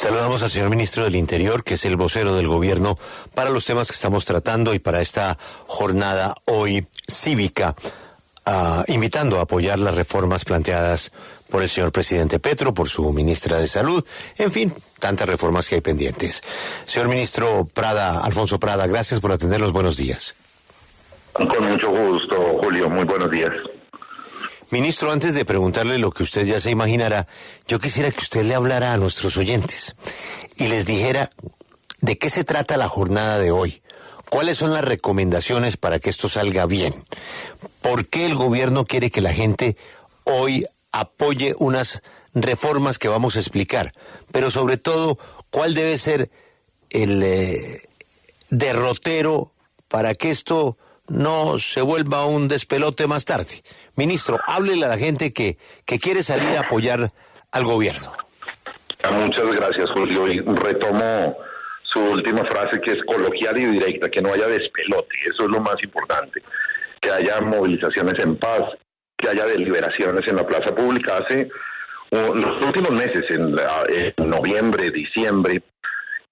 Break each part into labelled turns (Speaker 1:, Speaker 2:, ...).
Speaker 1: Saludamos al señor ministro del Interior, que es el vocero del gobierno para los temas que estamos tratando y para esta jornada hoy cívica, invitando a apoyar las reformas planteadas por el señor presidente Petro, por su ministra de Salud, en fin, tantas reformas que hay pendientes. Señor ministro Alfonso Prada, gracias por atendernos, buenos días.
Speaker 2: Con mucho gusto, Julio, muy buenos días.
Speaker 1: Ministro, antes de preguntarle lo que usted ya se imaginará, yo quisiera que usted le hablara a nuestros oyentes y les dijera de qué se trata la jornada de hoy, cuáles son las recomendaciones para que esto salga bien, por qué el gobierno quiere que la gente hoy apoye unas reformas que vamos a explicar, pero sobre todo, cuál debe ser el derrotero para que esto no se vuelva un despelote más tarde. Ministro, háblele a la gente que quiere salir a apoyar al gobierno.
Speaker 2: Muchas gracias, Julio. Y retomo su última frase, que es coloquial y directa, que no haya despelote. Eso es lo más importante. Que haya movilizaciones en paz, que haya deliberaciones en la plaza pública. Hace los últimos meses, en noviembre, diciembre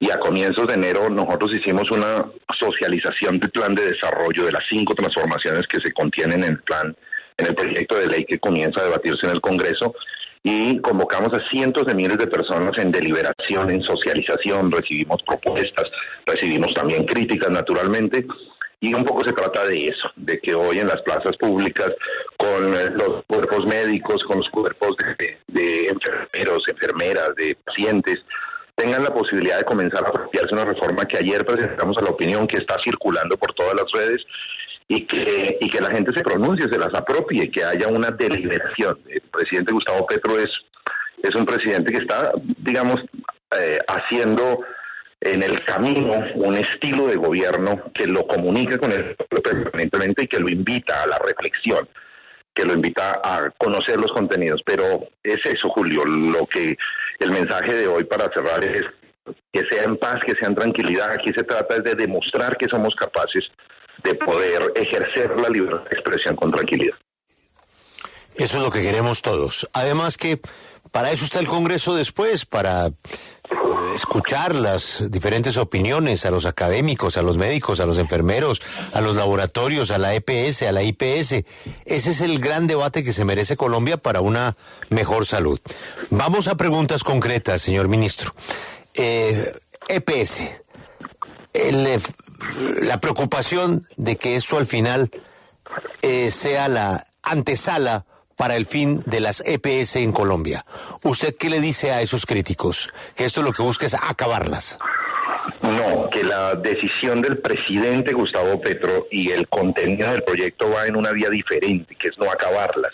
Speaker 2: y a comienzos de enero, nosotros hicimos una socialización del plan de desarrollo de las 5 transformaciones que se contienen en el plan, en el proyecto de ley que comienza a debatirse en el Congreso, y convocamos a cientos de miles de personas en deliberación, en socialización, recibimos propuestas, recibimos también críticas naturalmente, y un poco se trata de eso, de que hoy en las plazas públicas, con los cuerpos médicos, con los cuerpos de enfermeros, enfermeras, de pacientes, tengan la posibilidad de comenzar a apropiarse una reforma que ayer presentamos a la opinión, que está circulando por todas las redes, y que la gente se pronuncie, se las apropie, que haya una deliberación. El presidente Gustavo Petro es un presidente que está, digamos, haciendo en el camino un estilo de gobierno que lo comunica con el pueblo permanentemente y que lo invita a la reflexión, que lo invita a conocer los contenidos. Pero es eso, Julio, el mensaje de hoy para cerrar es que sea en paz, que sea en tranquilidad. Aquí se trata de demostrar que somos capaces de poder ejercer la libertad de expresión con tranquilidad.
Speaker 1: Eso es lo que queremos todos. Además que para eso está el Congreso después, para escuchar las diferentes opiniones a los académicos, a los médicos, a los enfermeros, a los laboratorios, a la EPS, a la IPS. Ese es el gran debate que se merece Colombia para una mejor salud. Vamos a preguntas concretas, señor ministro. EPS. La preocupación de que esto al final sea la antesala para el fin de las EPS en Colombia. ¿Usted qué le dice a esos críticos? Que esto lo que busca es acabarlas.
Speaker 2: No, que la decisión del presidente Gustavo Petro y el contenido del proyecto va en una vía diferente, que es no acabarlas.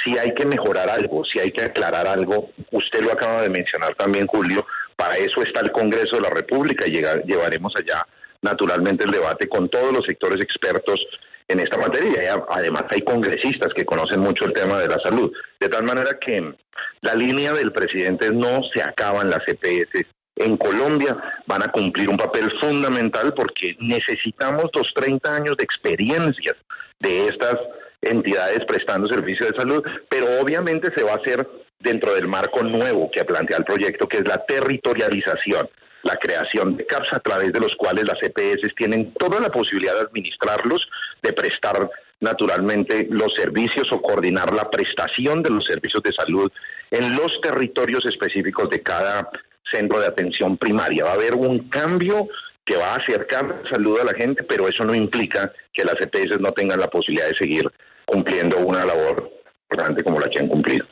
Speaker 2: Si hay que mejorar algo, si hay que aclarar algo, usted lo acaba de mencionar también, Julio, para eso está el Congreso de la República y llevaremos allá naturalmente el debate con todos los sectores expertos en esta materia. Además hay congresistas que conocen mucho el tema de la salud, de tal manera que la línea del presidente no se acaban las EPS. En Colombia van a cumplir un papel fundamental porque necesitamos los 30 años de experiencia de estas entidades prestando servicios de salud, pero obviamente se va a hacer dentro del marco nuevo que plantea el proyecto, que es la territorialización, la creación de CAPS a través de los cuales las EPS tienen toda la posibilidad de administrarlos, de prestar naturalmente los servicios o coordinar la prestación de los servicios de salud en los territorios específicos de cada centro de atención primaria. Va a haber un cambio que va a acercar la salud a la gente, pero eso no implica que las EPS no tengan la posibilidad de seguir cumpliendo una labor importante como la que han cumplido.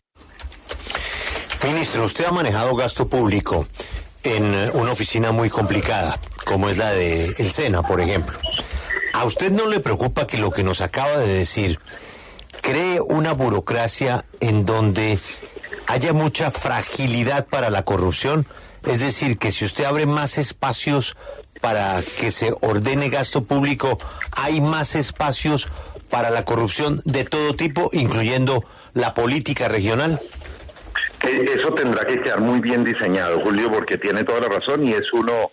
Speaker 1: Ministro, usted ha manejado gasto público en una oficina muy complicada, como es la de el SENA, por ejemplo. ¿A usted no le preocupa que lo que nos acaba de decir cree una burocracia en donde haya mucha fragilidad para la corrupción? Es decir, que si usted abre más espacios para que se ordene gasto público, hay más espacios para la corrupción de todo tipo, incluyendo la política regional.
Speaker 2: Eso tendrá que quedar muy bien diseñado, Julio, porque tiene toda la razón y es uno,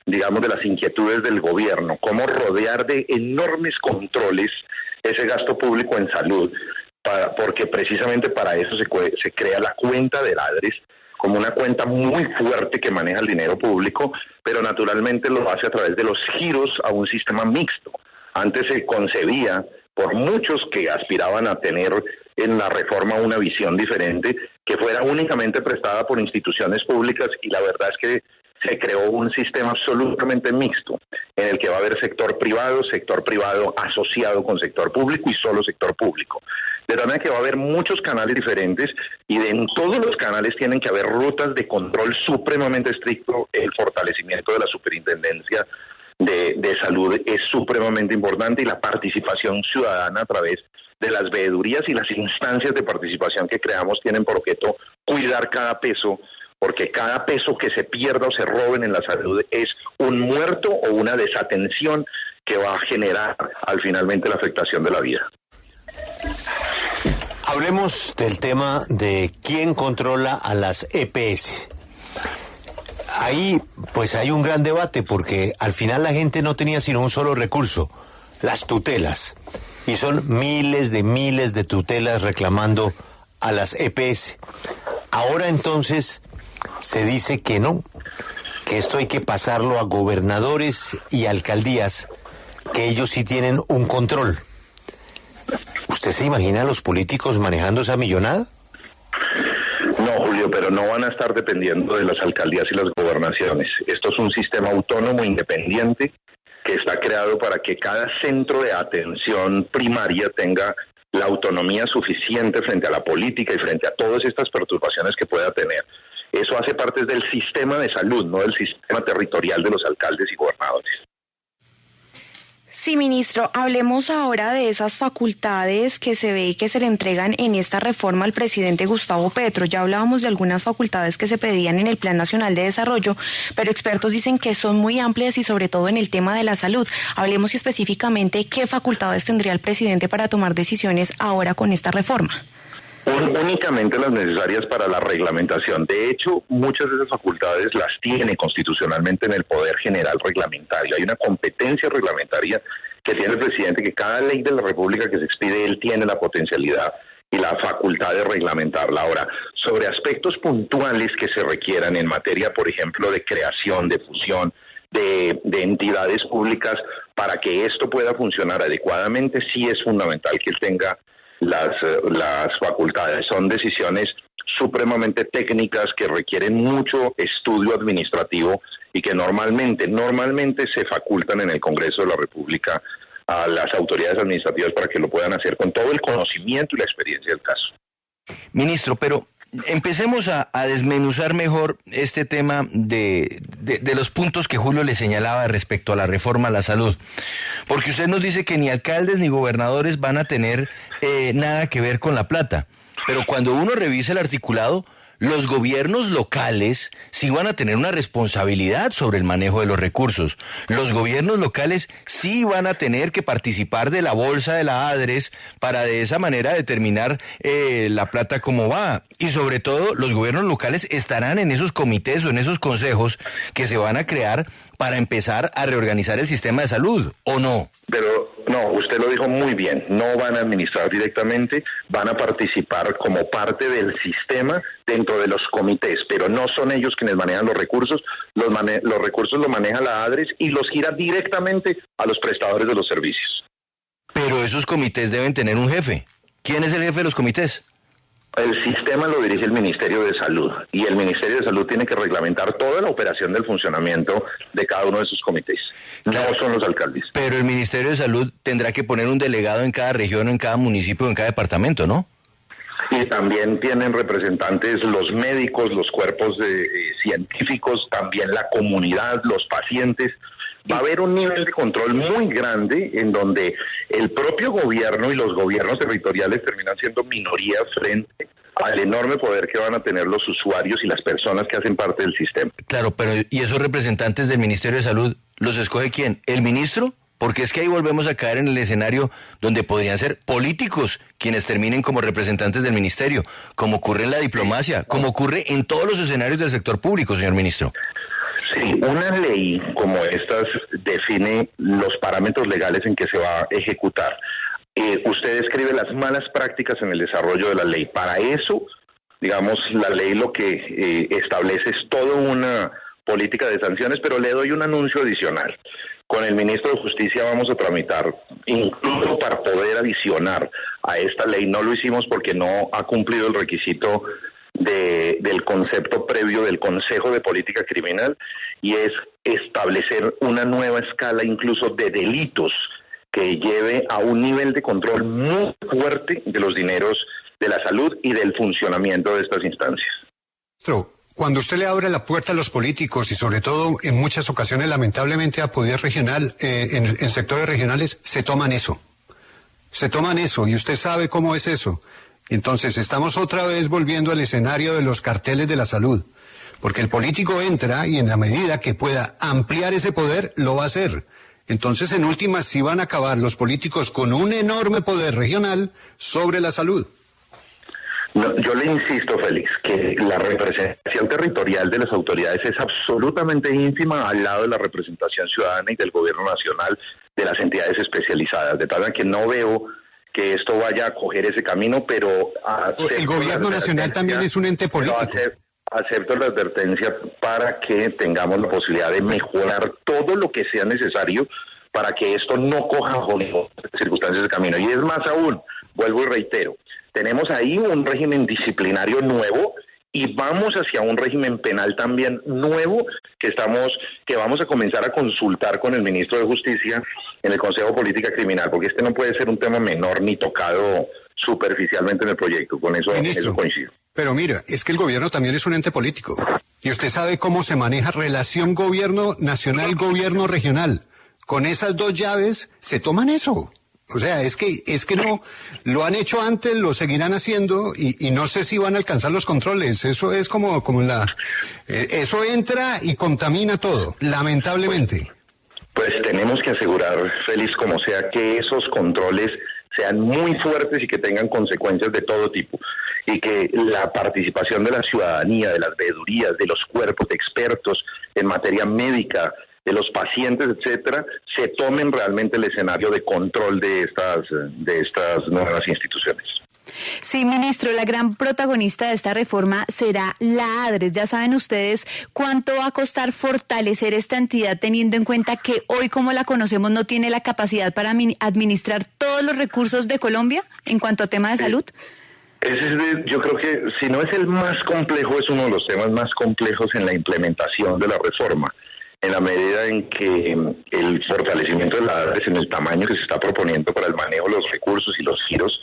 Speaker 2: digamos, de las inquietudes del gobierno, cómo rodear de enormes controles ese gasto público en salud, porque precisamente para eso se crea la cuenta del ADRES, como una cuenta muy fuerte que maneja el dinero público, pero naturalmente lo hace a través de los giros a un sistema mixto. Antes se concebía, por muchos que aspiraban a tener en la reforma una visión diferente, que fuera únicamente prestada por instituciones públicas, y la verdad es que se creó un sistema absolutamente mixto, en el que va a haber sector privado asociado con sector público y solo sector público. De tal manera que va a haber muchos canales diferentes y en todos los canales tienen que haber rutas de control supremamente estricto. El fortalecimiento de la superintendencia de salud es supremamente importante y la participación ciudadana a través de las veedurías y las instancias de participación que creamos tienen por objeto cuidar cada peso, porque cada peso que se pierda o se roben en la salud es un muerto o una desatención que va a generar finalmente la afectación de la vida.
Speaker 1: Hablemos del tema de quién controla a las EPS. Ahí pues hay un gran debate porque al final la gente no tenía sino un solo recurso, las tutelas. Y son miles de tutelas reclamando a las EPS. Ahora entonces se dice que no, que esto hay que pasarlo a gobernadores y alcaldías, que ellos sí tienen un control. ¿Usted se imagina a los políticos manejando esa millonada?
Speaker 2: No, Julio, pero no van a estar dependiendo de las alcaldías y las gobernaciones. Esto es un sistema autónomo, independiente, que está creado para que cada centro de atención primaria tenga la autonomía suficiente frente a la política y frente a todas estas perturbaciones que pueda tener. Eso hace parte del sistema de salud, no del sistema territorial de los alcaldes y gobernadores.
Speaker 3: Sí, ministro, hablemos ahora de esas facultades que se ve que se le entregan en esta reforma al presidente Gustavo Petro. Ya hablábamos de algunas facultades que se pedían en el Plan Nacional de Desarrollo, pero expertos dicen que son muy amplias y sobre todo en el tema de la salud. Hablemos específicamente qué facultades tendría el presidente para tomar decisiones ahora con esta reforma.
Speaker 2: Únicamente las necesarias para la reglamentación. De hecho, muchas de esas facultades las tiene constitucionalmente en el Poder General Reglamentario. Hay una competencia reglamentaria que tiene el presidente, que cada ley de la República que se expide, él tiene la potencialidad y la facultad de reglamentarla. Ahora, sobre aspectos puntuales que se requieran en materia, por ejemplo, de creación, de fusión, de entidades públicas, para que esto pueda funcionar adecuadamente, sí es fundamental que él tenga las facultades. Son decisiones supremamente técnicas que requieren mucho estudio administrativo y que normalmente se facultan en el Congreso de la República a las autoridades administrativas para que lo puedan hacer con todo el conocimiento y la experiencia del caso.
Speaker 4: Ministro, pero empecemos a desmenuzar mejor este tema de los puntos que Julio le señalaba respecto a la reforma a la salud. Porque usted nos dice que ni alcaldes ni gobernadores van a tener nada que ver con la plata. Pero cuando uno revisa el articulado, los gobiernos locales sí van a tener una responsabilidad sobre el manejo de los recursos. Los gobiernos locales sí van a tener que participar de la bolsa de la ADRES para de esa manera determinar la plata cómo va. Y sobre todo, los gobiernos locales estarán en esos comités o en esos consejos que se van a crear para empezar a reorganizar el sistema de salud, ¿o no?
Speaker 2: Pero no, usted lo dijo muy bien, no van a administrar directamente, van a participar como parte del sistema dentro de los comités, pero no son ellos quienes manejan los recursos, los recursos los maneja la ADRES y los gira directamente a los prestadores de los servicios.
Speaker 4: Pero esos comités deben tener un jefe. ¿Quién es el jefe de los comités?
Speaker 2: El sistema lo dirige el Ministerio de Salud y el Ministerio de Salud tiene que reglamentar toda la operación del funcionamiento de cada uno de sus comités.
Speaker 4: Claro,
Speaker 2: no son los alcaldes.
Speaker 4: Pero el Ministerio de Salud tendrá que poner un delegado en cada región, en cada municipio, en cada departamento, ¿no?
Speaker 2: Y también tienen representantes los médicos, los cuerpos científicos, también la comunidad, los pacientes. Va a haber un nivel de control muy grande en donde el propio gobierno y los gobiernos territoriales terminan siendo minorías frente al enorme poder que van a tener los usuarios y las personas que hacen parte del sistema.
Speaker 4: Claro, pero ¿y esos representantes del Ministerio de Salud los escoge quién? ¿El ministro? Porque es que ahí volvemos a caer en el escenario donde podrían ser políticos quienes terminen como representantes del ministerio, como ocurre en la diplomacia, como ocurre en todos los escenarios del sector público, señor ministro.
Speaker 2: Sí, una ley como estas define los parámetros legales en que se va a ejecutar. Usted describe las malas prácticas en el desarrollo de la ley. Para eso digamos, la ley lo que establece es toda una política de sanciones, pero le doy un anuncio adicional. Con el ministro de Justicia vamos a tramitar, incluso para poder adicionar a esta ley. No lo hicimos porque no ha cumplido el requisito del concepto previo del Consejo de Política Criminal, y es establecer una nueva escala incluso de delitos que lleve a un nivel de control muy fuerte de los dineros de la salud y del funcionamiento de estas instancias.
Speaker 5: Cuando usted le abre la puerta a los políticos y sobre todo en muchas ocasiones lamentablemente a poder regional, en sectores regionales, se toman eso y usted sabe cómo es eso. Entonces estamos otra vez volviendo al escenario de los carteles de la salud, porque el político entra y en la medida que pueda ampliar ese poder, lo va a hacer. Entonces en últimas sí van a acabar los políticos con un enorme poder regional sobre la salud.
Speaker 2: No, yo le insisto, Félix, que la representación territorial de las autoridades es absolutamente ínfima al lado de la representación ciudadana y del gobierno nacional, de las entidades especializadas, de tal manera que no veo que esto vaya a coger ese camino, pero...
Speaker 5: El gobierno nacional también es un ente político.
Speaker 2: Acepto la advertencia para que tengamos la posibilidad de mejorar todo lo que sea necesario para que esto no coja bajo ninguna circunstancia de camino. Y es más aún, vuelvo y reitero, tenemos ahí un régimen disciplinario nuevo y vamos hacia un régimen penal también nuevo que vamos a comenzar a consultar con el ministro de Justicia en el Consejo de Política Criminal, porque este no puede ser un tema menor ni tocado superficialmente en el proyecto. Con eso,
Speaker 5: Ministro,
Speaker 2: eso coincido.
Speaker 5: Pero mira, es que el gobierno también es un ente político y usted sabe cómo se maneja relación gobierno nacional, gobierno regional. Con esas dos llaves se toman eso. O sea, es que no, lo han hecho antes, lo seguirán haciendo y no sé si van a alcanzar los controles. Eso es como eso entra y contamina todo, lamentablemente.
Speaker 2: Pues tenemos que asegurar, Félix, como sea, que esos controles sean muy fuertes y que tengan consecuencias de todo tipo, y que la participación de la ciudadanía, de las veedurías, de los cuerpos de expertos en materia médica, de los pacientes, etcétera, se tomen realmente el escenario de control de estas nuevas instituciones.
Speaker 6: Sí, ministro, la gran protagonista de esta reforma será la ADRES. Ya saben ustedes cuánto va a costar fortalecer esta entidad, teniendo en cuenta que hoy, como la conocemos, no tiene la capacidad para administrar todos los recursos de Colombia en cuanto a tema de salud.
Speaker 2: Yo creo que si no es el más complejo, es uno de los temas más complejos en la implementación de la reforma, en la medida en que el fortalecimiento de la ADRES en el tamaño que se está proponiendo para el manejo de los recursos y los giros,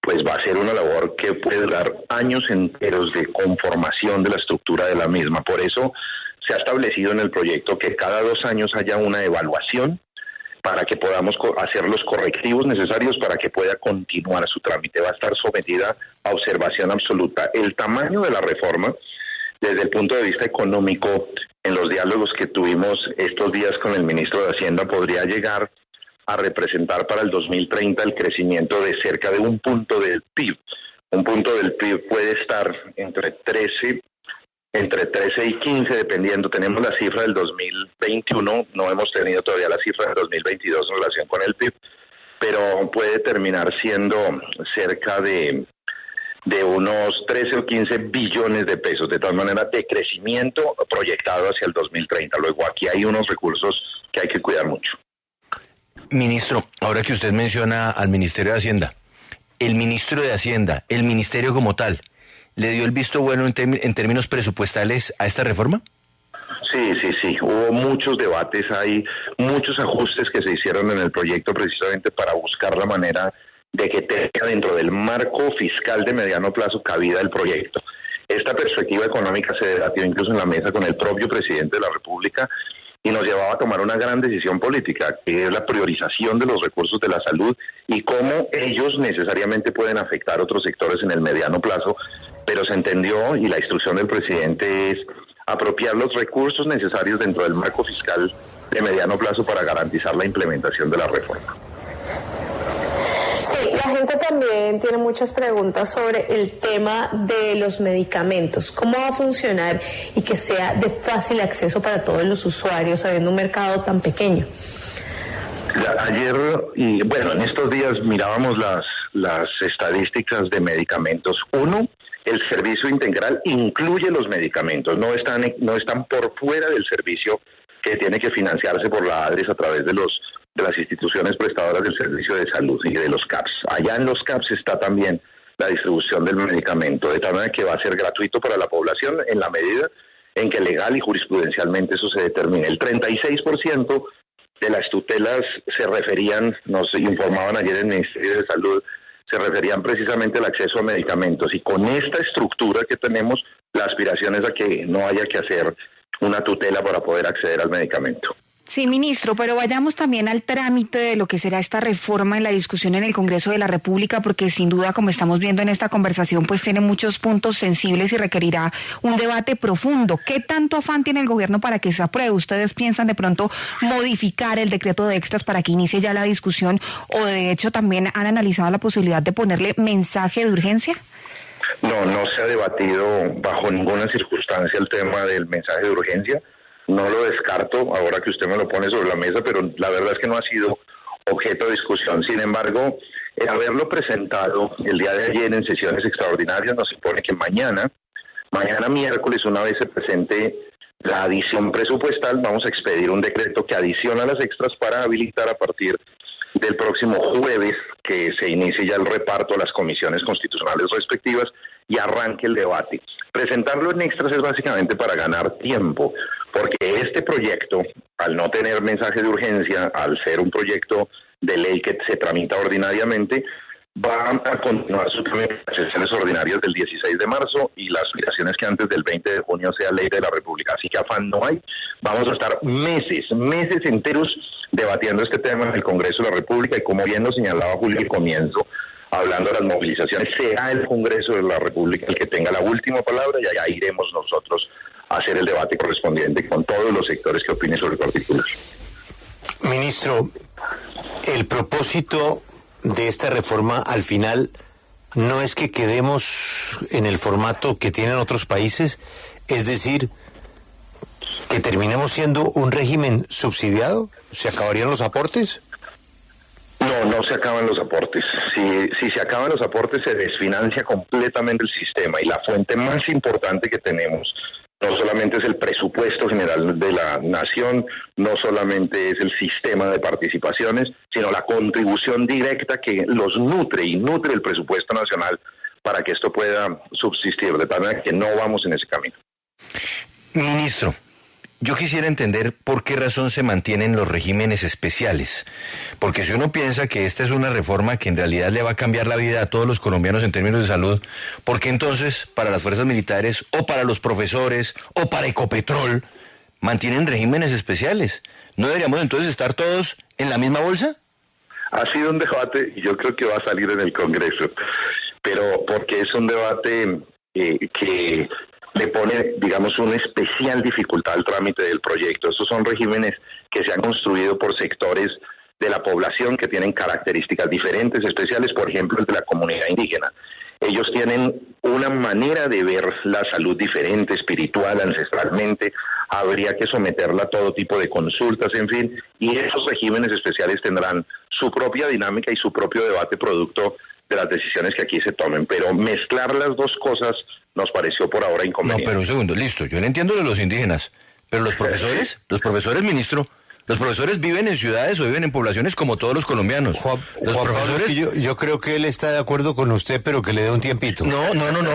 Speaker 2: pues va a ser una labor que puede durar años enteros de conformación de la estructura de la misma. Por eso se ha establecido en el proyecto que cada 2 años haya una evaluación para que podamos hacer los correctivos necesarios para que pueda continuar su trámite. Va a estar sometida a observación absoluta. El tamaño de la reforma, desde el punto de vista económico, en los diálogos que tuvimos estos días con el ministro de Hacienda, podría llegar a representar para el 2030 el crecimiento de cerca de 1 punto del PIB. 1 punto del PIB puede estar entre 13 y 15, dependiendo. Tenemos la cifra del 2021, no hemos tenido todavía la cifra del 2022 en relación con el PIB, pero puede terminar siendo cerca de unos 13 o 15 billones de pesos, de tal manera de crecimiento proyectado hacia el 2030. Luego aquí hay unos recursos que hay que cuidar mucho.
Speaker 4: Ministro, ahora que usted menciona al Ministerio de Hacienda, el ministro de Hacienda, el ministerio como tal, ¿le dio el visto bueno en términos presupuestales a esta reforma?
Speaker 2: Sí. Hubo muchos debates, hay muchos ajustes que se hicieron en el proyecto precisamente para buscar la manera de que tenga dentro del marco fiscal de mediano plazo cabida el proyecto. Esta perspectiva económica se debatió incluso en la mesa con el propio presidente de la República y nos llevaba a tomar una gran decisión política, que es la priorización de los recursos de la salud y cómo ellos necesariamente pueden afectar otros sectores en el mediano plazo, pero se entendió y la instrucción del presidente es apropiar los recursos necesarios dentro del marco fiscal de mediano plazo para garantizar la implementación de la reforma.
Speaker 7: Sí, la gente también tiene muchas preguntas sobre el tema de los medicamentos. ¿Cómo va a funcionar y que sea de fácil acceso para todos los usuarios, sabiendo un mercado tan pequeño?
Speaker 2: Ayer, y bueno, en estos días mirábamos las estadísticas de medicamentos. Uno, el servicio integral incluye los medicamentos, no están por fuera del servicio que tiene que financiarse por la ADRES a través de las instituciones prestadoras del servicio de salud y de los CAPS. Allá en los CAPS está también la distribución del medicamento, de tal manera que va a ser gratuito para la población en la medida en que legal y jurisprudencialmente eso se determine. El 36% de las tutelas se referían, nos informaban ayer en el Ministerio de Salud, se referían precisamente al acceso a medicamentos, y con esta estructura que tenemos, la aspiración es a que no haya que hacer una tutela para poder acceder al medicamento.
Speaker 3: Sí, ministro, pero vayamos también al trámite de lo que será esta reforma en la discusión en el Congreso de la República, porque sin duda, como estamos viendo en esta conversación, pues tiene muchos puntos sensibles y requerirá un debate profundo. ¿Qué tanto afán tiene el gobierno para que se apruebe? ¿Ustedes piensan de pronto modificar el decreto de extras para que inicie ya la discusión, o de hecho también han analizado la posibilidad de ponerle mensaje de urgencia?
Speaker 2: No se ha debatido bajo ninguna circunstancia el tema del mensaje de urgencia. No lo descarto ahora que usted me lo pone sobre la mesa, pero la verdad es que no ha sido objeto de discusión. Sin embargo, el haberlo presentado el día de ayer en sesiones extraordinarias nos supone que mañana miércoles, una vez se presente la adición presupuestal, vamos a expedir un decreto que adiciona las extras para habilitar a partir del próximo jueves que se inicie ya el reparto a las comisiones constitucionales respectivas y arranque el debate. Presentarlo en extras es básicamente para ganar tiempo, porque este proyecto, al no tener mensaje de urgencia, al ser un proyecto de ley que se tramita ordinariamente, va a continuar su trámite en las sesiones ordinarias del 16 de marzo y la aspiración es que antes del 20 de junio sea ley de la República. Así que afán no hay. Vamos a estar meses enteros debatiendo este tema en el Congreso de la República, y como bien lo señalaba Julio al comienzo, hablando de las movilizaciones, será el Congreso de la República el que tenga la última palabra, y allá iremos nosotros a hacer el debate correspondiente con todos los sectores que opinen sobre el particular.
Speaker 1: Ministro, el propósito de esta reforma al final no es que quedemos en el formato que tienen otros países, es decir, que terminemos siendo un régimen subsidiado. ¿Se acabarían los aportes?
Speaker 2: No se acaban los aportes. Si se acaban los aportes, se desfinancia completamente el sistema, y la fuente más importante que tenemos no solamente es el presupuesto general de la nación, no solamente es el sistema de participaciones, sino la contribución directa que los nutre y nutre el presupuesto nacional para que esto pueda subsistir, de tal manera que no vamos en ese camino.
Speaker 4: Ministro, yo quisiera entender por qué razón se mantienen los regímenes especiales, porque si uno piensa que esta es una reforma que en realidad le va a cambiar la vida a todos los colombianos en términos de salud, ¿por qué entonces para las fuerzas militares o para los profesores o para Ecopetrol mantienen regímenes especiales? ¿No deberíamos entonces estar todos en la misma bolsa?
Speaker 2: Ha sido un debate y yo creo que va a salir en el Congreso, pero porque es un debate que le pone, digamos, una especial dificultad al trámite del proyecto. Estos son regímenes que se han construido por sectores de la población que tienen características diferentes, especiales, por ejemplo, el de la comunidad indígena. Ellos tienen una manera de ver la salud diferente, espiritual, ancestralmente. Habría que someterla a todo tipo de consultas, en fin, y esos regímenes especiales tendrán su propia dinámica y su propio debate producto de las decisiones que aquí se tomen, pero mezclar las dos cosas nos pareció por ahora inconveniente.
Speaker 4: No, pero un segundo, listo, yo le entiendo de los indígenas, pero los profesores, ministro, los profesores viven en ciudades o viven en poblaciones como todos los colombianos.
Speaker 1: Juan Pablo, yo creo que él está de acuerdo con usted, pero que le dé un tiempito.
Speaker 4: No,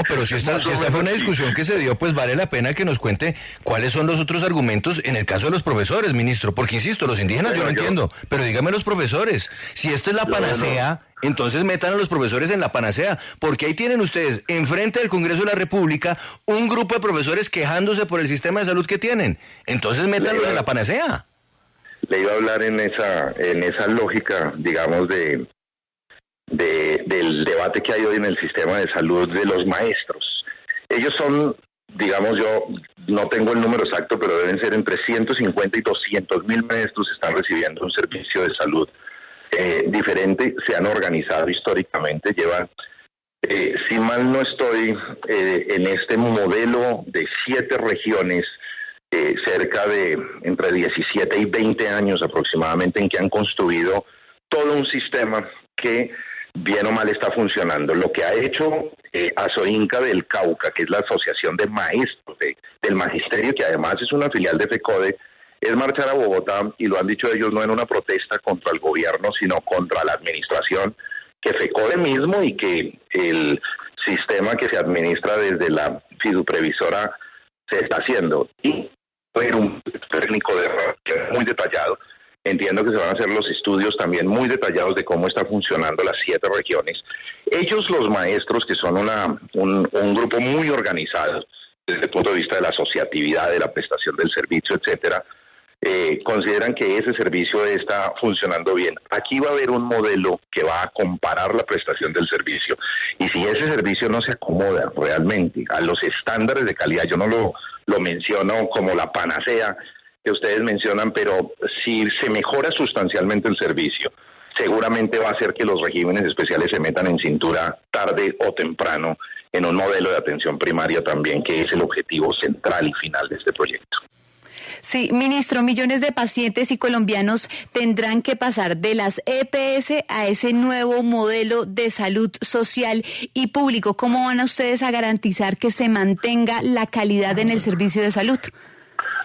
Speaker 4: pero si esta fue una discusión que se dio, pues vale la pena que nos cuente cuáles son los otros argumentos en el caso de los profesores, ministro, porque insisto, los indígenas yo lo entiendo, pero dígame los profesores, si esto es la panacea, entonces metan a los profesores en la panacea, porque ahí tienen ustedes, enfrente del Congreso de la República, un grupo de profesores quejándose por el sistema de salud que tienen, entonces métanlos en la panacea.
Speaker 2: Le iba a hablar en esa lógica, digamos, del debate que hay hoy en el sistema de salud de los maestros. Ellos son, digamos, yo no tengo el número exacto, pero deben ser entre 150 y 200,000 maestros están recibiendo un servicio de salud diferente. Se han organizado históricamente, llevan, si mal no estoy, en este modelo de 7 regiones, cerca de entre 17 y 20 años aproximadamente, en que han construido todo un sistema que bien o mal está funcionando. Lo que ha hecho Asoinca del Cauca, que es la Asociación de Maestros del Magisterio, que además es una filial de FECODE, es marchar a Bogotá, y lo han dicho ellos, no en una protesta contra el gobierno, sino contra la administración, que FECODE mismo y que el sistema que se administra desde la fiduprevisora se está haciendo. Y fue un técnico muy detallado. Entiendo que se van a hacer los estudios también muy detallados de cómo está funcionando las 7 regiones. Ellos, los maestros, que son un grupo muy organizado desde el punto de vista de la asociatividad, de la prestación del servicio, etcétera, consideran que ese servicio está funcionando bien. Aquí va a haber un modelo que va a comparar la prestación del servicio, y si ese servicio no se acomoda realmente a los estándares de calidad, yo no lo menciono como la panacea que ustedes mencionan, pero si se mejora sustancialmente el servicio, seguramente va a hacer que los regímenes especiales se metan en cintura tarde o temprano en un modelo de atención primaria también, que es el objetivo central y final de este proyecto.
Speaker 6: Sí, ministro, millones de pacientes y colombianos tendrán que pasar de las EPS a ese nuevo modelo de salud social y público. ¿Cómo van a ustedes a garantizar que se mantenga la calidad en el servicio de salud?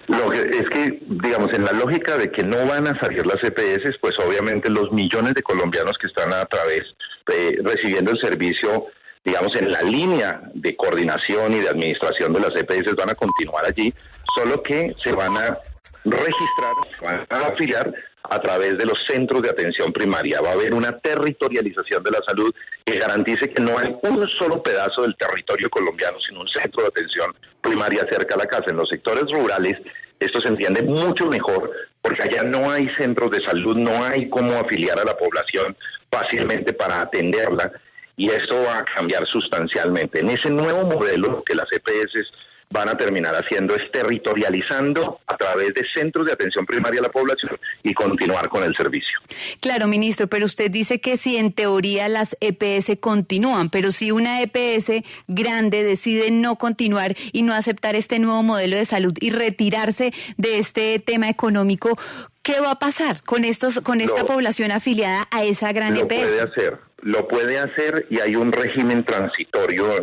Speaker 2: Lo que es que, digamos, en la lógica de que no van a salir las EPS, pues obviamente los millones de colombianos que están a través recibiendo el servicio, digamos, en la línea de coordinación y de administración de las EPS van a continuar allí, solo que se van a registrar, se van a afiliar a través de los centros de atención primaria. Va a haber una territorialización de la salud que garantice que no hay un solo pedazo del territorio colombiano, sino un centro de atención primaria cerca a la casa. En los sectores rurales esto se entiende mucho mejor, porque allá no hay centros de salud, no hay cómo afiliar a la población fácilmente para atenderla, y esto va a cambiar sustancialmente. En ese nuevo modelo, lo que las EPS van a terminar haciendo es territorializando a través de centros de atención primaria a la población y continuar con el servicio.
Speaker 6: Claro, ministro, pero usted dice que si en teoría las EPS continúan, pero si una EPS grande decide no continuar y no aceptar este nuevo modelo de salud y retirarse de este tema económico, ¿qué va a pasar con esta población afiliada a esa gran EPS?
Speaker 2: Lo puede hacer, y hay un régimen transitorio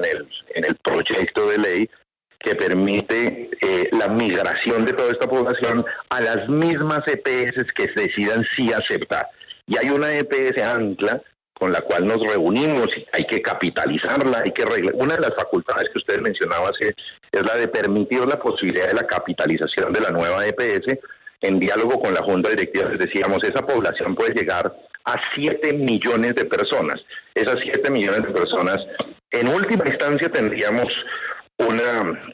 Speaker 2: en el proyecto de ley que permite la migración de toda esta población a las mismas EPS que decidan sí aceptar. Y hay una EPS ancla con la cual nos reunimos, y hay que capitalizarla, hay que arreglar. Una de las facultades que ustedes mencionaban es la de permitir la posibilidad de la capitalización de la nueva EPS. En diálogo con la Junta Directiva les decíamos, esa población puede llegar a 7 millones de personas. Esas 7 millones de personas, en última instancia tendríamos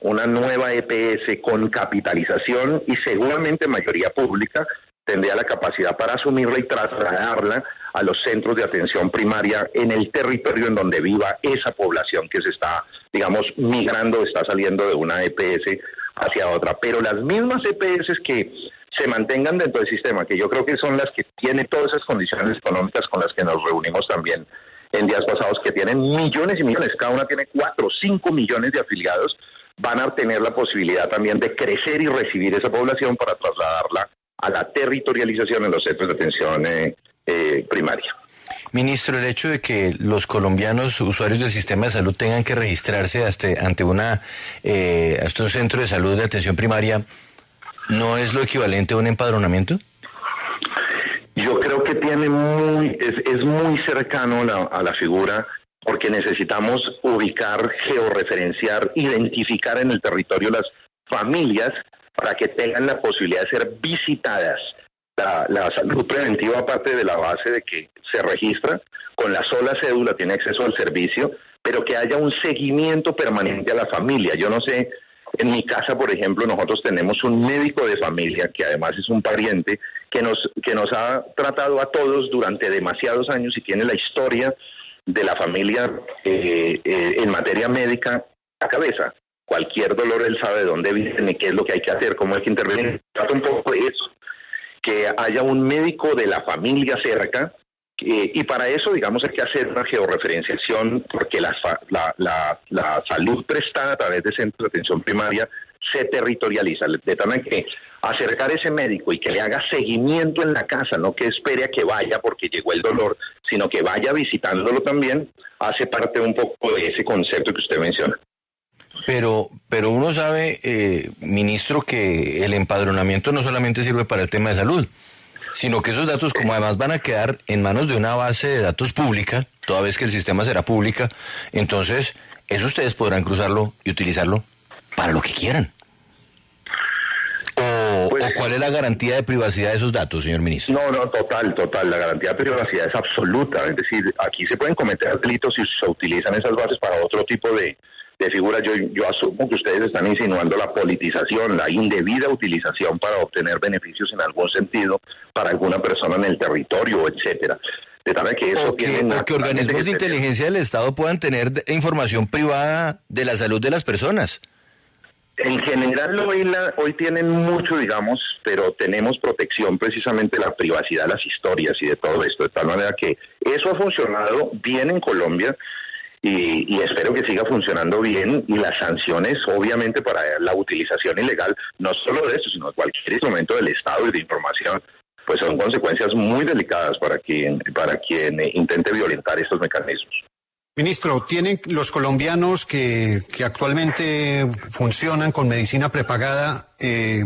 Speaker 2: una nueva EPS con capitalización y seguramente mayoría pública tendría la capacidad para asumirla y trasladarla a los centros de atención primaria en el territorio en donde viva esa población que se está, digamos, migrando, está saliendo de una EPS hacia otra. Pero las mismas EPS que se mantengan dentro del sistema, que yo creo que son las que tienen todas esas condiciones económicas con las que nos reunimos también en días pasados, que tienen millones y millones, cada una tiene 4 o 5 millones de afiliados, van a tener la posibilidad también de crecer y recibir esa población para trasladarla a la territorialización en los centros de atención primaria.
Speaker 4: Ministro, el hecho de que los colombianos usuarios del sistema de salud tengan que registrarse ante un centro de salud de atención primaria, ¿no es lo equivalente a un empadronamiento?
Speaker 2: Yo creo que es muy cercano a la figura, porque necesitamos ubicar, georreferenciar, identificar en el territorio las familias para que tengan la posibilidad de ser visitadas. La salud preventiva, aparte de la base de que se registra, con la sola cédula tiene acceso al servicio, pero que haya un seguimiento permanente a la familia. Yo no sé, en mi casa, por ejemplo, nosotros tenemos un médico de familia, que además es un pariente, que nos ha tratado a todos durante demasiados años y tiene la historia de la familia en materia médica a la cabeza. Cualquier dolor él sabe de dónde viene, qué es lo que hay que hacer, cómo hay que intervenir. Trata un poco de eso, que haya un médico de la familia cerca, y para eso, digamos, hay que hacer una georreferenciación, porque la salud prestada a través de centros de atención primaria se territorializa, de tal manera que acercar ese médico y que le haga seguimiento en la casa, no que espere a que vaya porque llegó el dolor, sino que vaya visitándolo también, hace parte un poco de ese concepto que usted menciona.
Speaker 4: Pero uno sabe, ministro, que el empadronamiento no solamente sirve para el tema de salud, sino que esos datos, como además van a quedar en manos de una base de datos pública, toda vez que el sistema será pública, entonces eso ustedes podrán cruzarlo y utilizarlo para lo que quieran. ¿O cuál es la garantía de privacidad de esos datos, señor ministro?
Speaker 2: No, total. La garantía de privacidad es absoluta. Es decir, aquí se pueden cometer delitos si se utilizan esas bases para otro tipo de figuras. Yo asumo que ustedes están insinuando la politización, la indebida utilización para obtener beneficios en algún sentido para alguna persona en el territorio, etcétera. De tal que eso
Speaker 4: o que organismos de inteligencia del Estado puedan tener información privada de la salud de las personas.
Speaker 2: En general hoy tienen mucho, digamos, pero tenemos protección precisamente de la privacidad de las historias y de todo esto, de tal manera que eso ha funcionado bien en Colombia y espero que siga funcionando bien, y las sanciones obviamente para la utilización ilegal, no solo de esto, sino de cualquier instrumento del Estado y de información, pues son consecuencias muy delicadas para quien intente violentar estos mecanismos.
Speaker 5: Ministro, ¿tienen los colombianos que actualmente funcionan con medicina prepagada que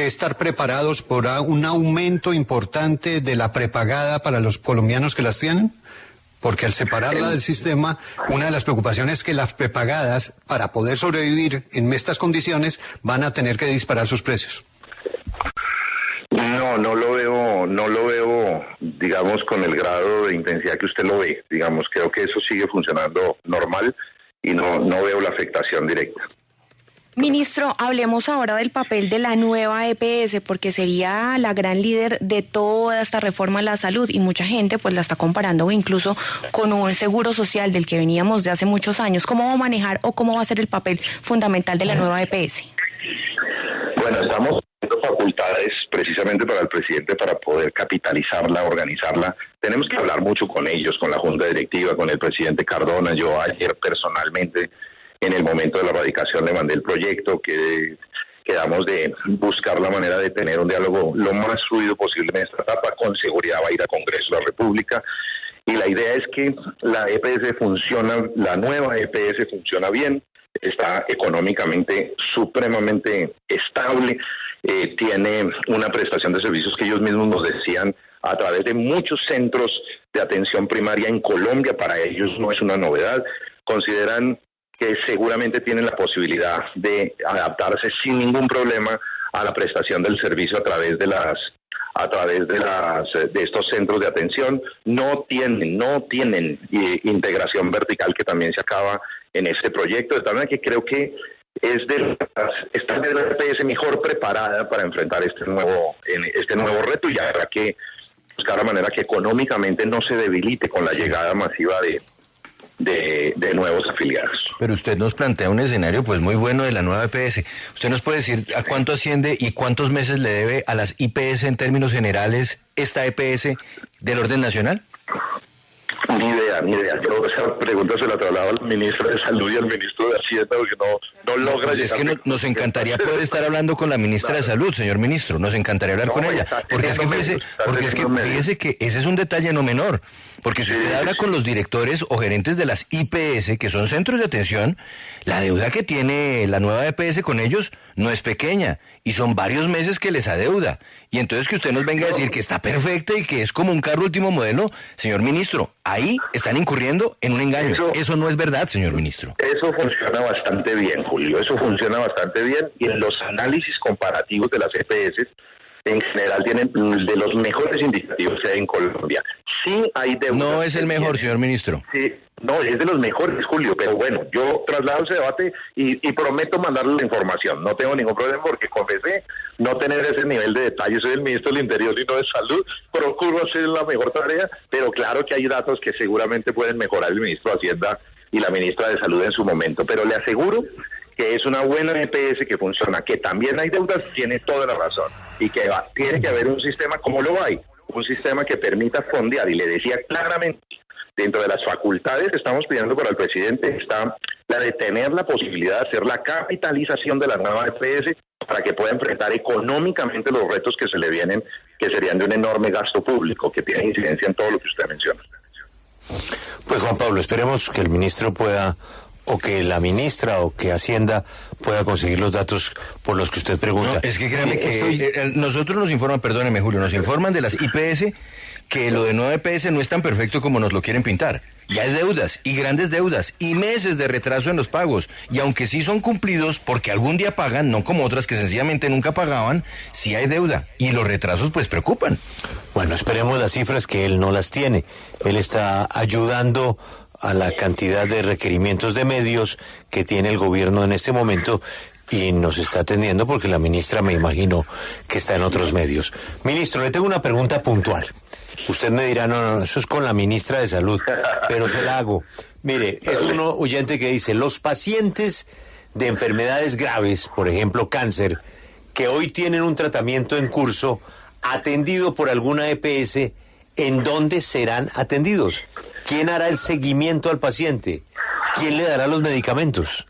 Speaker 5: estar preparados por un aumento importante de la prepagada para los colombianos que las tienen? Porque al separarla del sistema, una de las preocupaciones es que las prepagadas, para poder sobrevivir en estas condiciones, van a tener que disparar sus precios.
Speaker 2: No lo veo, digamos, con el grado de intensidad que usted lo ve. Digamos, creo que eso sigue funcionando normal y no veo la afectación directa.
Speaker 3: Ministro, hablemos ahora del papel de la nueva EPS, porque sería la gran líder de toda esta reforma a la salud, y mucha gente pues la está comparando incluso con un seguro social del que veníamos de hace muchos años. ¿Cómo va a manejar o cómo va a ser el papel fundamental de la nueva EPS?
Speaker 2: Bueno, estamos dando facultades precisamente para el presidente para poder capitalizarla, organizarla. Tenemos que hablar mucho con ellos, con la Junta Directiva, con el presidente Cardona. Yo ayer personalmente, en el momento de la radicación, le mandé el proyecto, quedamos de buscar la manera de tener un diálogo lo más fluido posible en esta etapa. Con seguridad va a ir al Congreso de la República. Y la idea es que la EPS funciona, la nueva EPS funciona bien, está económicamente supremamente estable, tiene una prestación de servicios que ellos mismos nos decían a través de muchos centros de atención primaria en Colombia. Para ellos no es una novedad, consideran que seguramente tienen la posibilidad de adaptarse sin ningún problema a la prestación del servicio a través de estos centros de atención. No tienen integración vertical, que también se acaba en este proyecto, de tal manera que creo que esta es la EPS mejor preparada para enfrentar este nuevo reto, y habrá que buscar la manera que económicamente no se debilite con la llegada masiva de nuevos afiliados.
Speaker 4: Pero usted nos plantea un escenario pues muy bueno de la nueva EPS. ¿Usted nos puede decir a cuánto asciende y cuántos meses le debe a las IPS en términos generales esta EPS del orden nacional?
Speaker 2: Ni idea. Yo esa pregunta se la traslado al ministro de Salud y al ministro de Hacienda, porque no logra llegar.
Speaker 4: Es que nos encantaría poder estar hablando con la ministra de Salud, señor ministro. Nos encantaría hablar con ella. Porque es que fíjese que ese es un detalle no menor. Porque si usted habla con los directores o gerentes de las IPS, que son centros de atención, la deuda que tiene la nueva EPS con ellos no es pequeña, y son varios meses que les adeuda. Y entonces que usted nos venga a decir que está perfecta y que es como un carro último modelo, señor ministro, ahí están incurriendo en un engaño. Eso no es verdad, señor ministro.
Speaker 2: Eso funciona bastante bien, Julio, eso funciona bastante bien, y en los análisis comparativos de las EPS, en general tienen de los mejores indicativos que hay en Colombia. Sí hay deudas.
Speaker 4: No es el mejor, señor ministro.
Speaker 2: Sí, no, es de los mejores, Julio, pero bueno, yo traslado ese debate y prometo mandarle la información. No tengo ningún problema, porque confesé no tener ese nivel de detalle. Soy el ministro del Interior y no de Salud. Procuro hacer la mejor tarea, pero claro que hay datos que seguramente pueden mejorar el ministro de Hacienda y la ministra de Salud en su momento. Pero le aseguro que es una buena EPS que funciona, que también hay deudas, tiene toda la razón, y que tiene que haber un sistema como lo hay, un sistema que permita fondear. Y le decía claramente, dentro de las facultades que estamos pidiendo para el presidente está la de tener la posibilidad de hacer la capitalización de la nueva EPS para que pueda enfrentar económicamente los retos que se le vienen, que serían de un enorme gasto público que tiene incidencia en todo lo que usted menciona.
Speaker 1: Pues Juan Pablo, esperemos que el ministro pueda, o que la ministra, o que Hacienda pueda conseguir los datos por los que usted pregunta.
Speaker 4: No, es que créame que nosotros nos informan, perdóneme Julio, nos informan de las IPS que lo de nueva EPS no es tan perfecto como nos lo quieren pintar. Y hay deudas, y grandes deudas, y meses de retraso en los pagos. Y aunque sí son cumplidos porque algún día pagan, no como otras que sencillamente nunca pagaban, sí hay deuda. Y los retrasos pues preocupan.
Speaker 1: Bueno, esperemos las cifras, que él no las tiene. Él está ayudando a la cantidad de requerimientos de medios que tiene el gobierno en este momento y nos está atendiendo porque la ministra, me imagino, que está en otros medios. Ministro, le tengo una pregunta puntual. Usted me dirá, no, eso es con la ministra de Salud, pero se la hago. Mire, es un oyente que dice, los pacientes de enfermedades graves, por ejemplo cáncer, que hoy tienen un tratamiento en curso, atendido por alguna EPS, ¿en dónde serán atendidos? ¿Quién hará el seguimiento al paciente? ¿Quién le dará los medicamentos?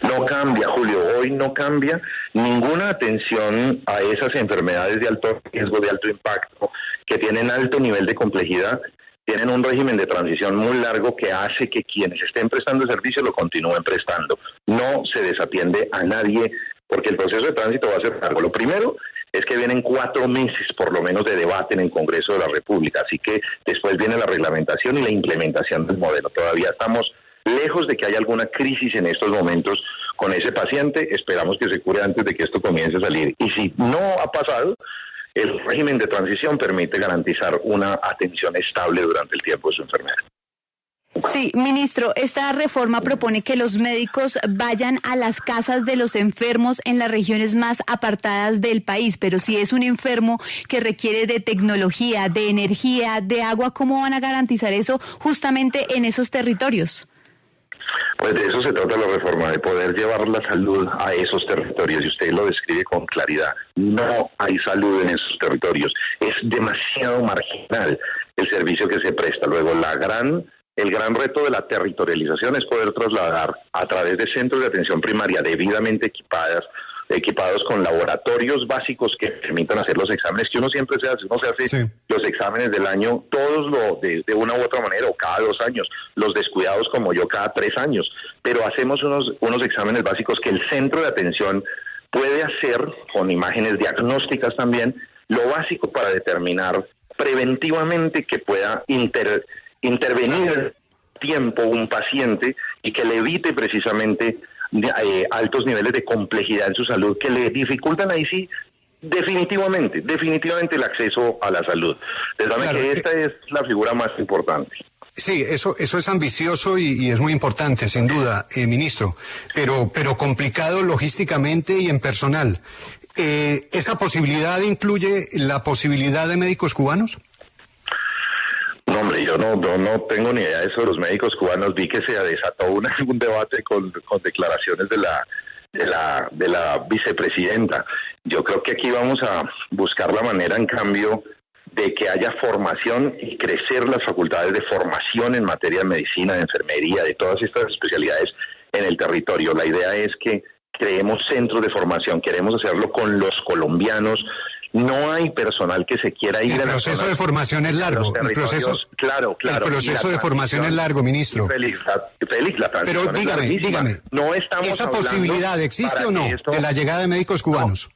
Speaker 2: No cambia, Julio, hoy no cambia ninguna atención a esas enfermedades de alto riesgo, de alto impacto, que tienen alto nivel de complejidad, tienen un régimen de transición muy largo que hace que quienes estén prestando el servicio lo continúen prestando. No se desatiende a nadie porque el proceso de tránsito va a ser largo. Lo primero es que vienen 4 meses por lo menos de debate en el Congreso de la República, así que después viene la reglamentación y la implementación del modelo. Todavía estamos lejos de que haya alguna crisis en estos momentos con ese paciente. Esperamos que se cure antes de que esto comience a salir. Y si no ha pasado, el régimen de transición permite garantizar una atención estable durante el tiempo de su enfermedad.
Speaker 6: Sí, ministro, esta reforma propone que los médicos vayan a las casas de los enfermos en las regiones más apartadas del país, pero si es un enfermo que requiere de tecnología, de energía, de agua, ¿cómo van a garantizar eso justamente en esos territorios?
Speaker 2: Pues de eso se trata la reforma, de poder llevar la salud a esos territorios, y usted lo describe con claridad. No hay salud en esos territorios, es demasiado marginal el servicio que se presta. Luego, el gran reto de la territorialización es poder trasladar a través de centros de atención primaria debidamente equipados con laboratorios básicos que permitan hacer los exámenes que uno siempre se hace. Uno se hace sí. Los exámenes del año, todos de una u otra manera, o cada 2 años, los descuidados como yo cada 3 años, pero hacemos unos exámenes básicos que el centro de atención puede hacer con imágenes diagnósticas también, lo básico para determinar preventivamente que pueda intervenir tiempo un paciente y que le evite precisamente altos niveles de complejidad en su salud que le dificultan ahí sí definitivamente el acceso a la salud. De manera que esta es la figura más importante.
Speaker 5: Sí, eso es ambicioso y es muy importante, sin duda, ministro, pero complicado logísticamente y en personal. ¿Esa posibilidad incluye la posibilidad de médicos cubanos?
Speaker 2: No, hombre, yo no tengo ni idea de eso de los médicos cubanos. Vi que se desató un debate con declaraciones de la vicepresidenta. Yo creo que aquí vamos a buscar la manera, en cambio, de que haya formación y crecer las facultades de formación en materia de medicina, de enfermería, de todas estas especialidades en el territorio. La idea es que creemos centros de formación, queremos hacerlo con los colombianos. No hay personal que se quiera ir.
Speaker 5: El proceso de formación es largo.
Speaker 2: El proceso
Speaker 5: de formación es largo, ministro.
Speaker 2: Félix, la transición.
Speaker 5: Pero dígame,
Speaker 2: no estamos
Speaker 5: ¿esa posibilidad existe o no de la llegada de médicos cubanos?
Speaker 2: No,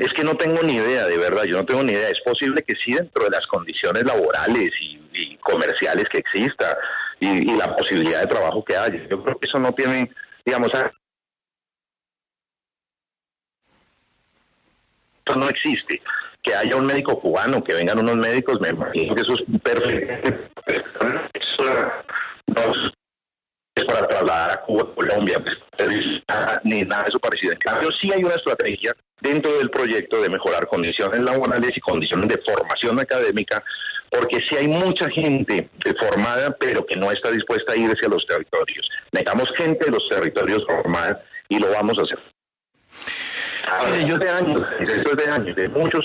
Speaker 2: es que no tengo ni idea, de verdad, yo no tengo ni idea. Es posible que sí, dentro de las condiciones laborales y comerciales que exista y la posibilidad de trabajo que haya. Yo creo que eso no tiene, digamos, no existe. Que haya un médico cubano, que vengan unos médicos, me imagino que eso es perfecto. No es para trasladar a Cuba, Colombia, ni nada de eso parecido. En cambio, sí hay una estrategia dentro del proyecto de mejorar condiciones laborales y condiciones de formación académica, porque sí hay mucha gente formada, pero que no está dispuesta a ir hacia los territorios. Necesitamos gente de los territorios formada y lo vamos a hacer. Esto es de años, de muchos.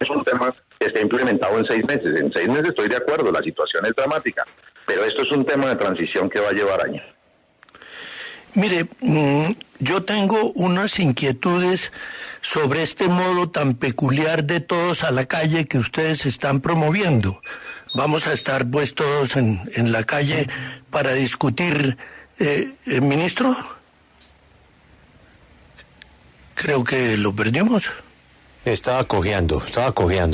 Speaker 2: Es un tema que está implementado en 6 meses. En 6 meses estoy de acuerdo, la situación es dramática, pero esto es un tema de transición que va a llevar años.
Speaker 8: Mire, yo tengo unas inquietudes sobre este modo tan peculiar de todos a la calle que ustedes están promoviendo. vamos a estar pues todos en la calle para discutir. Ministro, creo que lo perdimos.
Speaker 1: Estaba cojeando,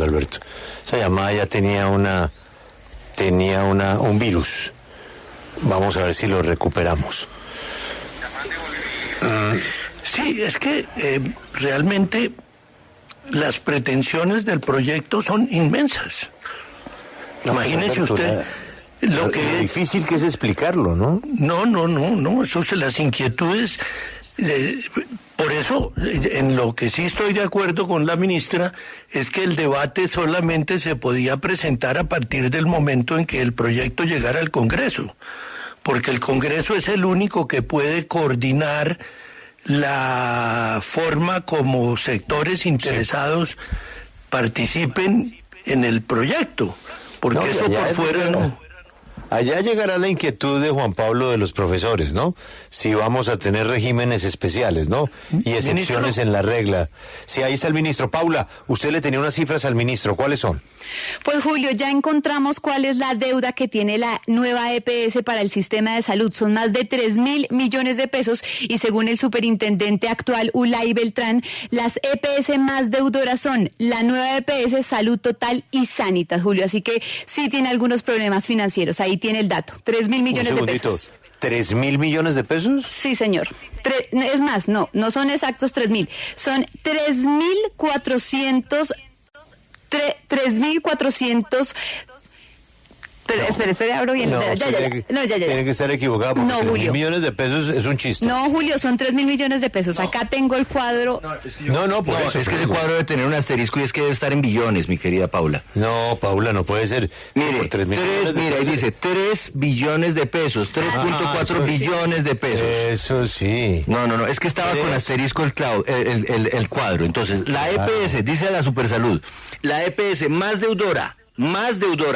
Speaker 1: Alberto. Esa llamada ya tenía un virus. Vamos a ver si lo recuperamos.
Speaker 8: Sí, es que realmente las pretensiones del proyecto son inmensas. Imagínese usted lo
Speaker 1: difícil que es explicarlo, ¿no?
Speaker 8: No, eso es las inquietudes. Por eso, en lo que sí estoy de acuerdo con la ministra, es que el debate solamente se podía presentar a partir del momento en que el proyecto llegara al Congreso, porque el Congreso es el único que puede coordinar la forma como sectores interesados participen en el proyecto, porque eso por fuera no.
Speaker 1: Allá llegará la inquietud de Juan Pablo de los profesores, ¿no? Si vamos a tener regímenes especiales, ¿no? Y excepciones en la regla. Sí, ahí está el ministro. Paula, usted le tenía unas cifras al ministro. ¿Cuáles son?
Speaker 6: Pues Julio, ya encontramos cuál es la deuda que tiene la nueva EPS para el sistema de salud. Son más de 3.000 millones de pesos y según el superintendente actual, Ulay Beltrán, las EPS más deudoras son la nueva EPS, Salud Total y Sanitas, Julio. Así que sí tiene algunos problemas financieros. Ahí tiene el dato. 3.000 millones de pesos.
Speaker 1: ¿3.000 millones de pesos?
Speaker 6: Sí, señor. Es más, no son exactos 3.000. Son 3.400... 3.400. Pero espere, abro bien.
Speaker 1: Tiene que estar equivocado porque 3.000 millones de pesos es un chiste.
Speaker 6: No, Julio, son 3.000 millones de pesos. Acá tengo el cuadro.
Speaker 1: Por eso.
Speaker 4: Es que ese cuadro debe tener un asterisco y es que debe estar en billones, mi querida Paula.
Speaker 1: No, Paula, no puede ser.
Speaker 4: Mire, ahí dice 3 billones de pesos, 3.4 billones de pesos.
Speaker 1: Eso sí.
Speaker 4: No, es que estaba con asterisco el cuadro. Entonces, la EPS, dice la Supersalud, la EPS más deudora,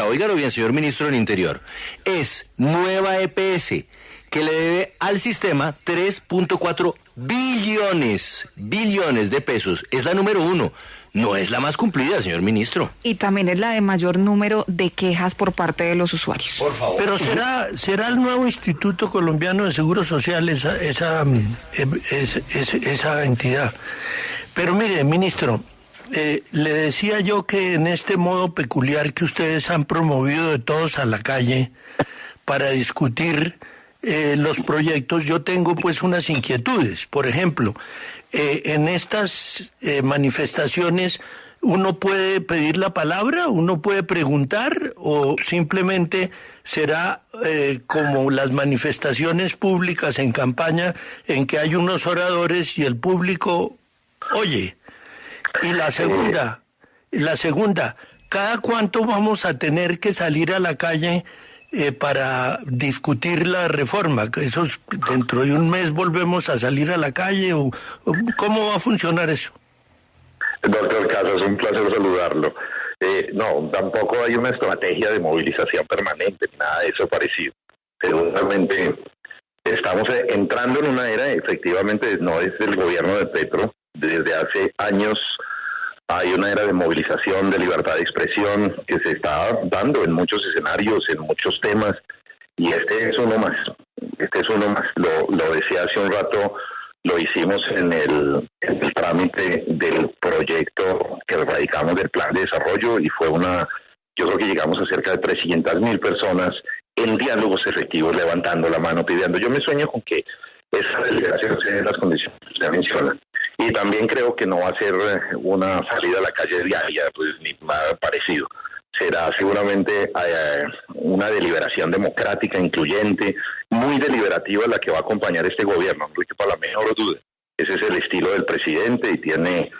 Speaker 4: óigalo bien, señor ministro del Interior, es nueva EPS, que le debe al sistema 3.4 billones de pesos. Es la número 1. No es la más cumplida, señor ministro.
Speaker 3: Y también es la de mayor número de quejas por parte de los usuarios.
Speaker 4: Por favor.
Speaker 8: Pero será el nuevo Instituto Colombiano de Seguro Social esa entidad. Pero mire, ministro, le decía yo que en este modo peculiar que ustedes han promovido de todos a la calle para discutir los proyectos, yo tengo pues unas inquietudes. Por ejemplo, en estas manifestaciones uno puede pedir la palabra, uno puede preguntar o simplemente será como las manifestaciones públicas en campaña en que hay unos oradores y el público oye. Y la segunda, ¿cada cuánto vamos a tener que salir a la calle para discutir la reforma? ¿Eso dentro de un mes volvemos a salir a la calle o cómo va a funcionar eso?
Speaker 2: Doctor Casas, un placer saludarlo. No, tampoco hay una estrategia de movilización permanente, nada de eso parecido. Seguramente estamos entrando en una era, efectivamente, no es del gobierno de Petro, desde hace años hay una era de movilización, de libertad de expresión que se está dando en muchos escenarios, en muchos temas, y este es uno más. Lo decía hace un rato, lo hicimos en el trámite del proyecto que radicamos del plan de desarrollo y yo creo que llegamos a cerca de 300.000 personas en diálogos efectivos, levantando la mano, pidiendo. Yo me sueño con que esa deliberación se dé en las condiciones que usted menciona. Y también creo que no va a ser una salida a la calle diaria, pues ni nada parecido. Será seguramente una deliberación democrática, incluyente, muy deliberativa la que va a acompañar este gobierno, no hay que para la menor duda. Ese es el estilo del presidente y tiene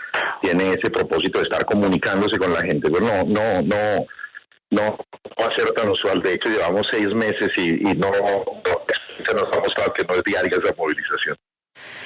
Speaker 2: ese propósito de estar comunicándose con la gente. Pero no va a ser tan usual. De hecho, llevamos 6 meses y no se nos ha mostrado que no es diaria esa movilización.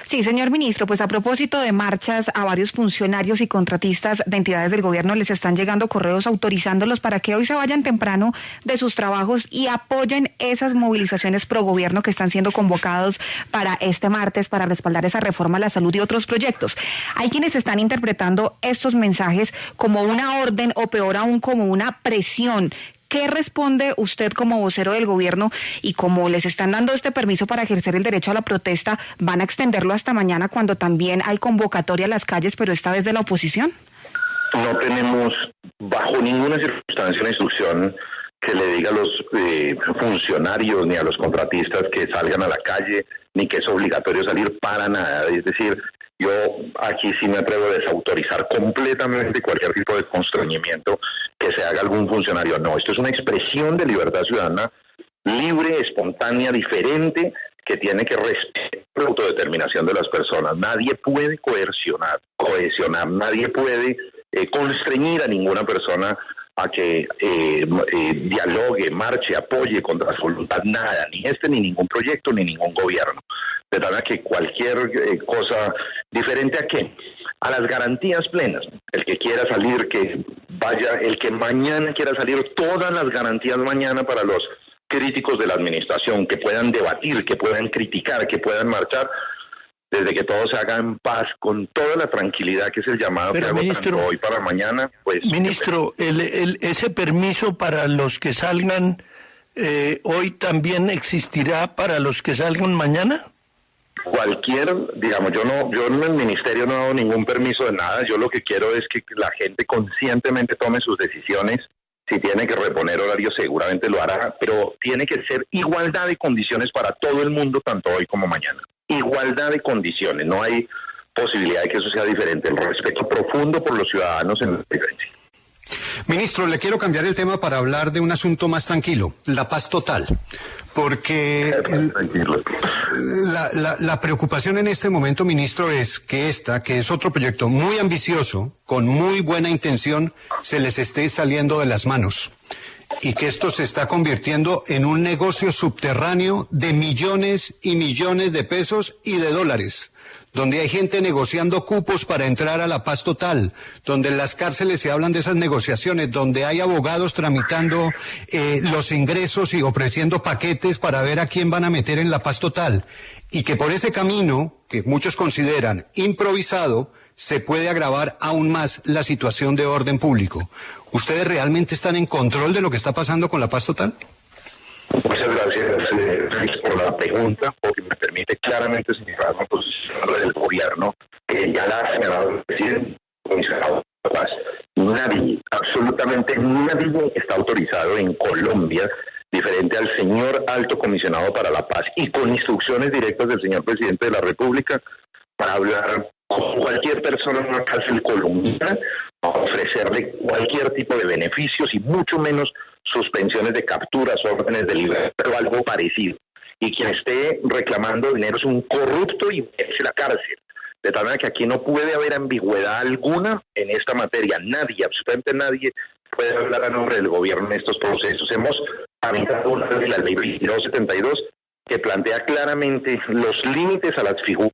Speaker 3: Sí, señor ministro, pues a propósito de marchas, a varios funcionarios y contratistas de entidades del gobierno les están llegando correos autorizándolos para que hoy se vayan temprano de sus trabajos y apoyen esas movilizaciones pro gobierno que están siendo convocados para este martes para respaldar esa reforma a la salud y otros proyectos. Hay quienes están interpretando estos mensajes como una orden o peor aún como una presión. ¿Qué responde usted como vocero del gobierno y como les están dando este permiso para ejercer el derecho a la protesta, van a extenderlo hasta mañana cuando también hay convocatoria a las calles, pero esta vez de la oposición?
Speaker 2: No tenemos bajo ninguna circunstancia una instrucción que le diga a los funcionarios ni a los contratistas que salgan a la calle, ni que es obligatorio salir para nada. Es decir, yo aquí sí me atrevo a desautorizar completamente cualquier tipo de constreñimiento que se haga algún funcionario. No, esto es una expresión de libertad ciudadana libre, espontánea, diferente, que tiene que respetar la autodeterminación de las personas. Nadie puede cohesionar, nadie puede constreñir a ninguna persona a que dialogue, marche, apoye contra su voluntad, nada, ni ni ningún proyecto, ni ningún gobierno. De manera que cualquier cosa diferente a qué, a las garantías plenas. El que quiera salir, que vaya, el que mañana quiera salir, todas las garantías mañana para los críticos de la administración, que puedan debatir, que puedan criticar, que puedan marchar, desde que todo se haga en paz, con toda la tranquilidad que es el llamado. Pero, que hago ministro, tanto hoy para mañana, pues...
Speaker 8: Ministro, ese permiso para los que salgan hoy también existirá para los que salgan mañana.
Speaker 2: Cualquier, digamos, yo en el ministerio no he dado ningún permiso de nada. Yo lo que quiero es que la gente conscientemente tome sus decisiones. Si tiene que reponer horarios, seguramente lo hará, pero tiene que ser igualdad de condiciones para todo el mundo, tanto hoy como mañana. Igualdad de condiciones, no hay posibilidad de que eso sea diferente. El respeto profundo por los ciudadanos en la diferencia.
Speaker 5: Ministro, le quiero cambiar el tema para hablar de un asunto más tranquilo, la paz total, porque la preocupación en este momento, ministro, es que que es otro proyecto muy ambicioso, con muy buena intención, se les esté saliendo de las manos y que esto se está convirtiendo en un negocio subterráneo de millones y millones de pesos y de dólares, donde hay gente negociando cupos para entrar a la paz total, donde en las cárceles se hablan de esas negociaciones, donde hay abogados tramitando los ingresos y ofreciendo paquetes para ver a quién van a meter en la paz total, y que por ese camino, que muchos consideran improvisado, se puede agravar aún más la situación de orden público. ¿Ustedes realmente están en control de lo que está pasando con la paz total?
Speaker 2: Muchas gracias, Luis, por la pregunta, porque me permite claramente señalar la posición del gobierno, que ya la ha señalado el presidente, comisionado de la paz. Nadie, absolutamente nadie está autorizado en Colombia, diferente al señor alto comisionado para la paz y con instrucciones directas del señor presidente de la República, para hablar con cualquier persona en una cárcel colombiana, ofrecerle cualquier tipo de beneficios y mucho menos suspensiones de capturas, órdenes de libertad, pero algo parecido. Y quien esté reclamando dinero es un corrupto y merece la cárcel. De tal manera que aquí no puede haber ambigüedad alguna en esta materia. Nadie, absolutamente nadie, puede hablar a nombre del gobierno en estos procesos. Hemos tramitado una ley, la ley 2272, que plantea claramente los límites a las figuras,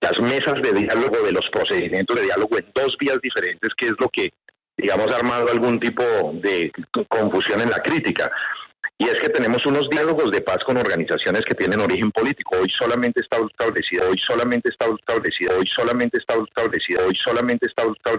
Speaker 2: las mesas de diálogo, de los procedimientos de diálogo en dos vías diferentes, que es lo que, digamos, ha armado algún tipo de confusión en la crítica. Y es que tenemos unos diálogos de paz con organizaciones que tienen origen político. Hoy solamente está establecido, hoy solamente está establecido, hoy solamente está establecido, hoy solamente está establecido.